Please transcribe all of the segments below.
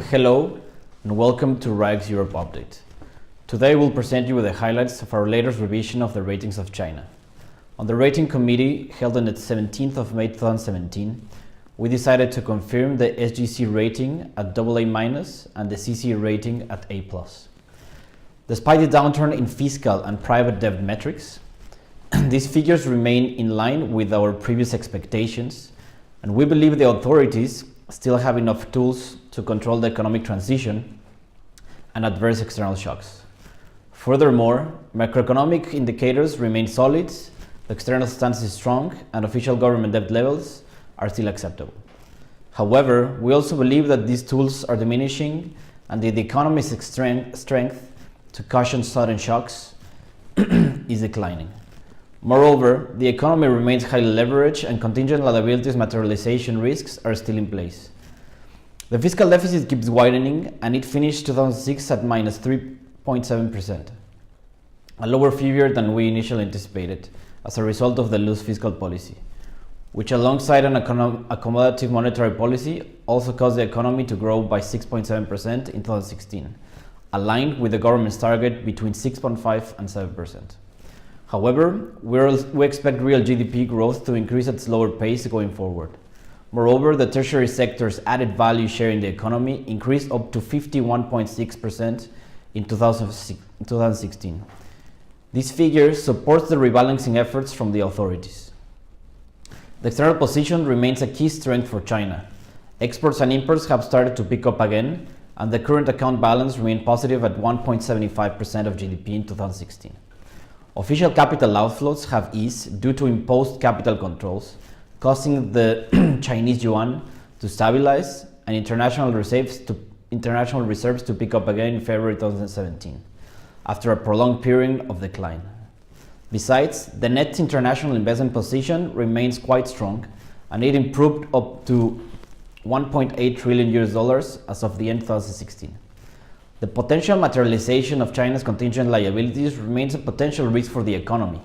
Hello and welcome to RAEX Europe update. Today we'll present you with the highlights of our latest revision of the ratings of China. On the rating committee held on the 17th of May 2017, we decided to confirm the SGC rating at AA- and the CC rating at A+. Despite the downturn in fiscal and private debt metrics, these figures remain in line with our previous expectations, and we believe the authorities still have enough tools to control the economic transition and adverse external shocks. Furthermore, macroeconomic indicators remain solid, the external stance is strong, and official government debt levels are still acceptable. However, we also believe that these tools are diminishing and the economy's strength to cushion sudden shocks is declining. Moreover, the economy remains highly leveraged and contingent liabilities materialization risks are still in place. The fiscal deficit keeps widening and it finished 2006 at minus 3.7%, a lower figure than we initially anticipated as a result of the loose fiscal policy, which alongside an accommodative monetary policy also caused the economy to grow by 6.7% in 2016, aligned with the government's target between 6.5% and 7%. However, we expect real GDP growth to increase at a slower pace going forward. Moreover, the tertiary sector's added value share in the economy increased up to 51.6% in 2016. This figure supports the rebalancing efforts from the authorities. The external position remains a key strength for China. Exports and imports have started to pick up again, and the current account balance remained positive at 1.75% of GDP in 2016. Official capital outflows have eased due to imposed capital controls, causing the Chinese yuan to stabilize and international reserves to pick up again in February 2017, after a prolonged period of decline. Besides, the net international investment position remains quite strong, and it improved up to $1.8 trillion as of the end of 2016. The potential materialization of China's contingent liabilities remains a potential risk for the economy.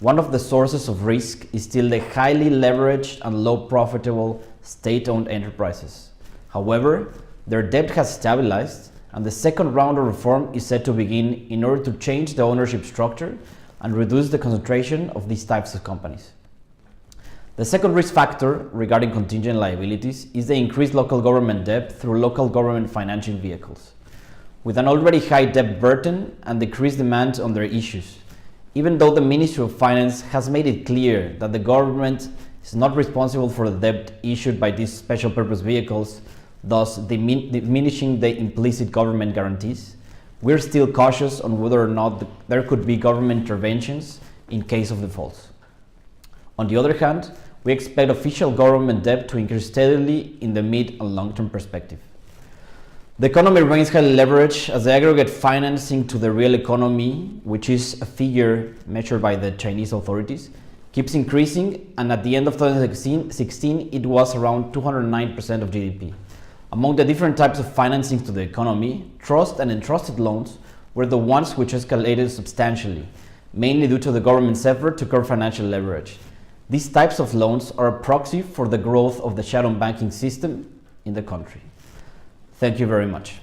One of the sources of risk is still the highly leveraged and low profitable state-owned enterprises. However, their debt has stabilized, and the second round of reform is set to begin in order to change the ownership structure and reduce the concentration of these types of companies. The second risk factor regarding contingent liabilities is the increased local government debt through local government financing vehicles. With an already high debt burden and decreased demand on their issues, even though the Ministry of Finance has made it clear that the government is not responsible for the debt issued by these special purpose vehicles, thus diminishing the implicit government guarantees, we're still cautious on whether or not there could be government interventions in case of defaults. On the other hand, we expect official government debt to increase steadily in the mid and long-term perspective. The economy remains highly leveraged as the aggregate financing to the real economy, which is a figure measured by the Chinese authorities, keeps increasing, and at the end of 2016 it was around 209% of GDP. Among the different types of financing to the economy, trust and entrusted loans were the ones which escalated substantially, mainly due to the government's effort to curb financial leverage. These types of loans are a proxy for the growth of the shadow banking system in the country. Thank you very much.